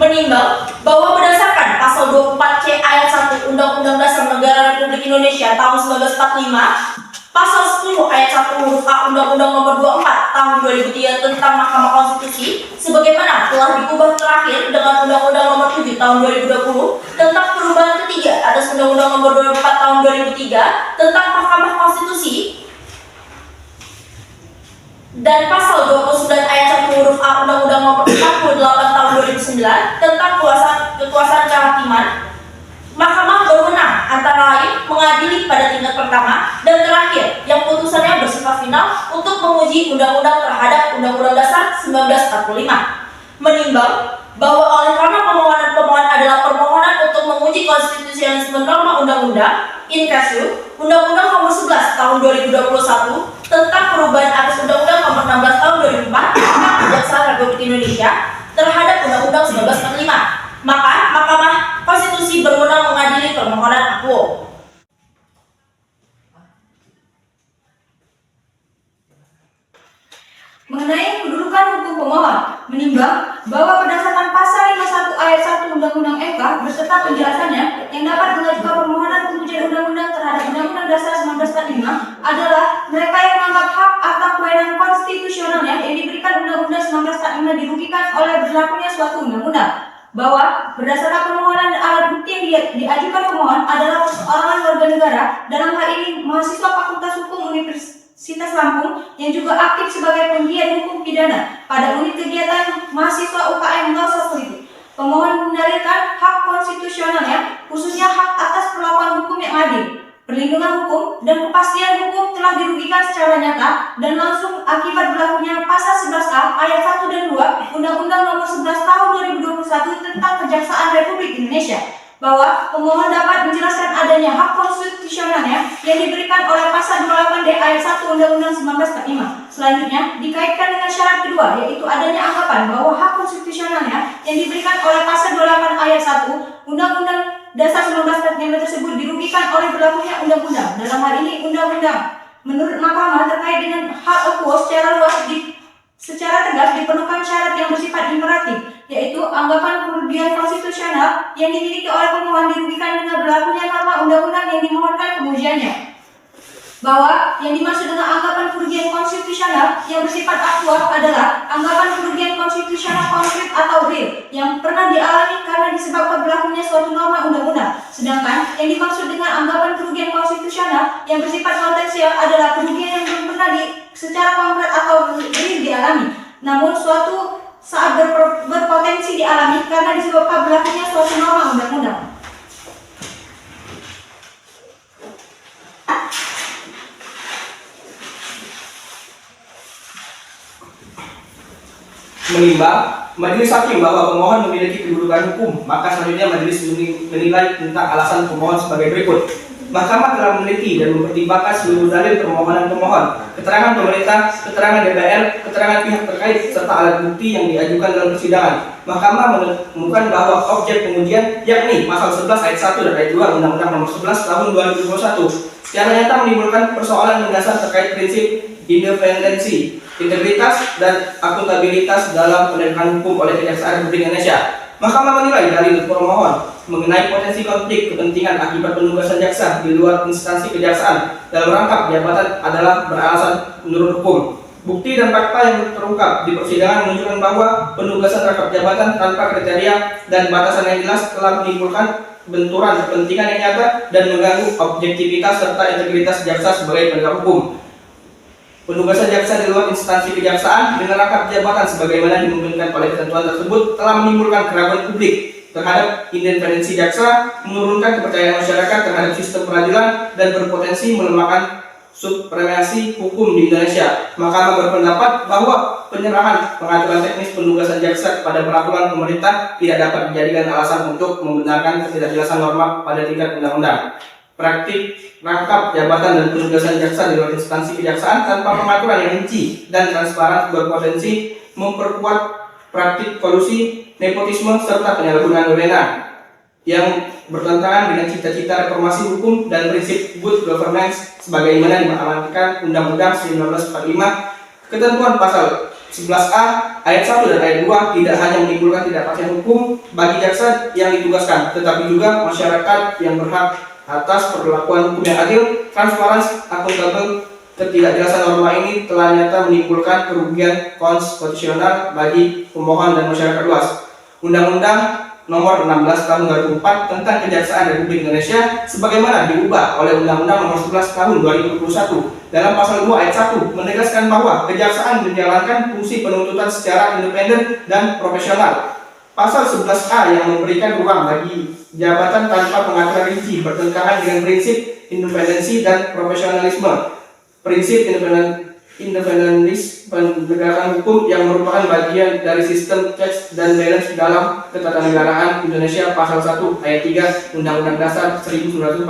menimbang bahwa berdasarkan pasal 24C ayat 1 Undang-Undang Dasar Negara Republik Indonesia tahun 1945, pasal 10 ayat 1 huruf A Undang-Undang Nomor 24 tahun 2003 tentang Mahkamah Konstitusi sebagaimana telah diubah terakhir dengan Undang-Undang Nomor 7 tahun 2020 tentang perubahan ketiga atas Undang-Undang Nomor 24 tahun 2003 tentang Mahkamah Konstitusi dan pasal 29 ayat 1 huruf A Undang-Undang Nomor 48 tahun 2009 tentang kekuasaan kehakiman, Mahkamah berwenang antara lain mengadili pada tingkat pertama dan terakhir yang putusannya bersifat final untuk menguji undang-undang terhadap Undang-Undang Dasar 1945. Menimbang bahwa oleh karena permohonan adalah permohonan untuk menguji konstitusionalisme norma undang-undang, in casu, Undang-Undang Nomor 11 tahun 2021 tentang perubahan atas Undang-Undang Nomor 16 tahun 2004 tentang Kejaksaan Republik Indonesia terhadap Undang-Undang 1945, maka Mahkamah Konstitusi berwenang mengadili permohonan akuo. Mengenai kedudukan hukum pemohon, menimbang bahwa berdasarkan pasal 51 ayat 1 Undang-Undang MK beserta penjelasannya yang dapat mengajukan permohonan pengujian undang-undang terhadap Undang-Undang Dasar 1945 adalah mereka yang menganggap hak atau kewenangan konstitusionalnya yang diberikan Undang-Undang 1945 dirugikan oleh berlakunya suatu undang-undang. Bahwa berdasarkan permohonan dan alat bukti yang diajukan pemohon adalah perseorangan warga negara, dalam hal ini mahasiswa Fakultas Hukum Universitas Lampung yang juga aktif sebagai penggiat hukum pidana pada unit kegiatan mahasiswa UKM Filsafat Politik. Pemohon mendalilkan hak konstitusionalnya, khususnya hak atas perlakuan hukum yang adil, perlindungan hukum, dan kepastian hukum telah dirugikan secara nyata dan langsung akibat berlakunya pasal 11A ayat 1 dan 2 Undang-Undang Nomor 11 Tahun 2021 tentang Kejaksaan Republik Indonesia, bahwa pemohon dapat menjelaskan adanya hak konstitusionalnya yang diberikan oleh pasal 28D ayat 1 Undang-Undang 1945. Selanjutnya, dikaitkan dengan syarat kedua, yaitu adanya anggapan bahwa hak konstitusionalnya yang diberikan oleh pasal 28 ayat 1 Undang-Undang Dasar 1945 tersebut dirugikan oleh berlakunya undang-undang. Dalam hal ini undang-undang. Menurut Mahkamah terkait dengan hak akuo secara luas secara tegas diperlukan syarat yang bersifat imperatif, yaitu anggapan kerugian konstitusional yang dimiliki oleh pemohon dirugikan dengan berlakunya norma undang-undang yang dimohonkan pengujiannya. Bahwa yang dimaksud dengan anggapan kerugian konstitusional yang bersifat aktual adalah anggapan kerugian konstitusional konkret atau real yang pernah dialami karena disebabkan berlakunya suatu norma undang-undang. Sedangkan yang dimaksud dengan anggapan kerugian konstitusional yang bersifat potensial adalah kerugian yang belum pernah secara konkret atau real dialami, namun suatu saat berpotensi dialami karena disebabkan berlakunya suatu norma undang-undang. Menimbang majelis hakim bahwa pemohon memiliki kedudukan hukum, maka selanjutnya majelis menilai tentang alasan pemohon sebagai berikut. Mahkamah telah meneliti dan mempertimbangkan seluruh dalil permohonan pemohon, keterangan pemerintah, keterangan DPR, keterangan pihak terkait, serta alat bukti yang diajukan dalam persidangan. Mahkamah menemukan bahwa objek pengujian yakni pasal 11 ayat 1 dan ayat 2 Undang-Undang Nomor 11 Tahun 2021 secara nyata menimbulkan persoalan mendasar terkait prinsip independensi, integritas, dan akuntabilitas dalam penegakan hukum oleh Kejaksaan Republik Indonesia. Mahkamah menilai dalil pemohon mengenai potensi konflik kepentingan akibat penugasan jaksa di luar instansi kejaksaan dalam rangkap jabatan adalah beralasan menurut hukum. Bukti dan fakta yang terungkap di persidangan menunjukkan bahwa penugasan rangkap jabatan tanpa kriteria dan batasan yang jelas telah menimbulkan benturan kepentingan yang nyata dan mengganggu objektivitas serta integritas jaksa sebagai penegak hukum. Penugasan jaksa di luar instansi kejaksaan dengan rangkap jabatan sebagaimana dimungkinkan oleh ketentuan tersebut telah menimbulkan keraguan publik terhadap independensi jaksa, menurunkan kepercayaan masyarakat terhadap sistem peradilan, dan berpotensi melemahkan supremasi hukum di Indonesia. Mahkamah berpendapat bahwa penyerahan pengaturan teknis penugasan jaksa kepada peraturan pemerintah tidak dapat dijadikan alasan untuk membenarkan ketidakjelasan norma pada tingkat undang-undang. Praktik rangkap jabatan dan penugasan jaksa di luar instansi kejaksaan tanpa pengaturan yang rinci dan transparan berpotensi memperkuat praktik kolusi, nepotisme, serta penyalahgunaan wewenang yang bertentangan dengan cita-cita reformasi hukum dan prinsip good governance sebagaimana diamanatkan Undang-Undang 1945. Ketentuan pasal 11A ayat 1 dan ayat 2 tidak hanya menimbulkan ketidakpastian hukum bagi jaksa yang ditugaskan, tetapi juga masyarakat yang berhak atas perlakuan hukum yang adil, transparan, akuntabel. Ketidakjelasan norma ini telah nyata menimbulkan kerugian konstitusional bagi pemohon dan masyarakat luas. Undang-Undang Nomor 16 Tahun 2004 tentang Kejaksaan Republik Indonesia sebagaimana diubah oleh Undang-Undang Nomor 11 Tahun 2021 dalam pasal 2 ayat 1 menegaskan bahwa kejaksaan menjalankan fungsi penuntutan secara independen dan profesional. Pasal 11A yang memberikan ruang bagi jabatan tanpa pengaturan rinci bertentangan dengan prinsip independensi dan profesionalisme. Prinsip independensi penegakan hukum yang merupakan bagian dari sistem checks dan balance dalam ketatanegaraan Indonesia pasal 1 ayat 3 Undang-Undang Dasar 1945.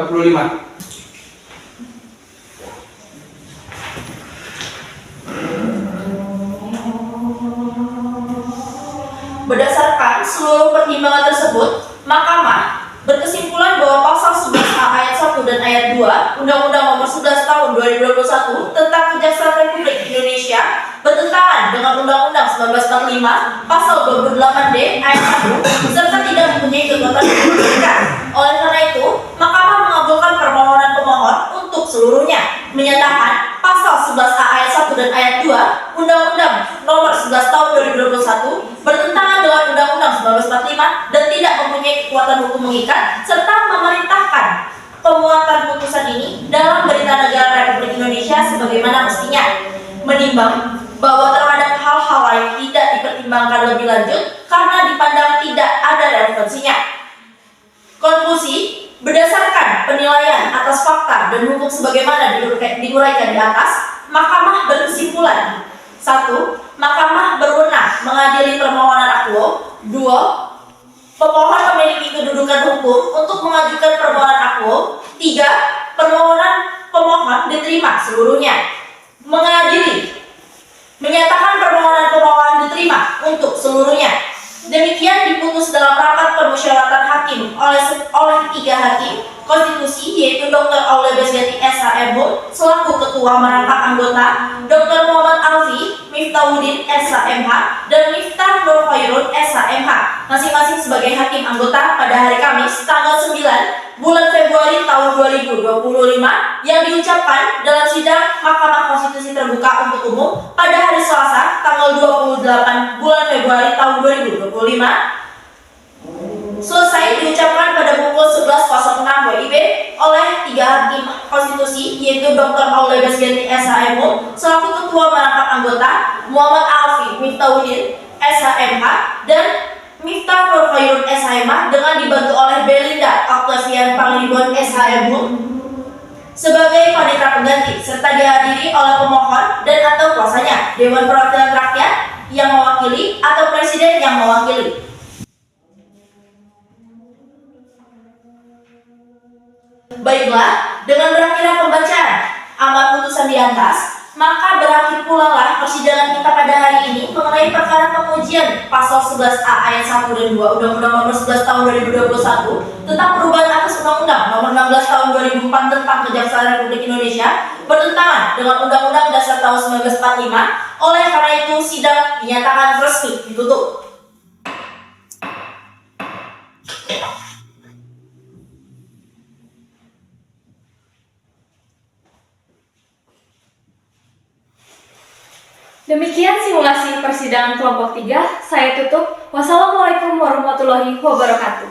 Berdasarkan seluruh pertimbangan tersebut, Mahkamah berkesimpulan bahwa pasal 11A ayat 1 dan ayat 2 Undang-Undang Nomor 11 Tahun 2021 tentang Kejaksaan Republik Indonesia bertentangan dengan Undang-Undang 1945 pasal 28D ayat 1 serta tidak mempunyai kekuatan hukum. Oleh karena itu, Mahkamah mengabulkan permohonan pemohon untuk seluruhnya, menyatakan pasal 11A ayat 1 dan ayat 2 Undang-Undang Nomor 11 Tahun 2021 bertentangan dengan Undang-Undang 1945 dan tidak mempunyai kekuatan hukum mengikat, serta memerintahkan pemuatan putusan ini dalam Berita Negara Republik Indonesia sebagaimana mestinya, menimbang bahwa terhadap hal-hal lain tidak dipertimbangkan lebih lanjut karena dipandang tidak ada relevansinya. Konklusi, berdasarkan penilaian atas fakta dan hukum sebagaimana diuraikan di atas, Mahkamah berkesimpulan: 1. Mahkamah berwenang mengadili permohonan akuo. 2. Pemohon memiliki kedudukan hukum untuk mengajukan permohonan akuo. 3. Permohonan pemohon diterima seluruhnya. Mengadili, menyatakan permohonan pemohon diterima untuk seluruhnya. Demikian diputus dalam rapat permusyawaratan hakim oleh 3 hakim konstitusi, yaitu Dr. Aule Besgati SH.M. selaku ketua merangkap anggota, Dr. Muhammad Alfi Miftahudin SH.MH dan Miftah Nur Khairun SH.MH, masing-masing sebagai hakim anggota pada hari Kamis tanggal 9 bulan Februari tahun 2025 yang diucapkan dalam sidang Mahkamah Konstitusi terbuka untuk umum pada hari Selasa tanggal 28 bulan Februari tahun 2025, selesai diucapkan pada pukul 11.06 WIB oleh 3 hakim konstitusi, yaitu Dr. Aule Besgati SH.M. selaku ketua merangkap anggota, Muhammad Alfi Miftahudin SH.MH dan Miftah Nur Khairun SH.MH dengan dibantu oleh Belinda Octavian Panglibon SH.M. sebagai panitera pengganti, serta dihadiri oleh pemohon dan atau kuasanya, Dewan Perwakilan Rakyat yang mewakili atau Presiden yang mewakili. Baiklah, dengan berakhirnya pembacaan amar putusan di atas, maka berakhir pula lah persidangan kita pada hari ini mengenai perkara pengujian pasal 11A ayat 1 dan 2 Undang-Undang Nomor 11 Tahun 2021 tentang perubahan atas Undang-Undang Nomor 16 Tahun 2004 tentang Kejaksaan Republik Indonesia bertentangan dengan Undang-Undang Dasar Tahun 1945. Oleh karena itu, sidang dinyatakan resmi ditutup. Demikian simulasi persidangan kelompok 3. Saya tutup. Wassalamualaikum warahmatullahi wabarakatuh.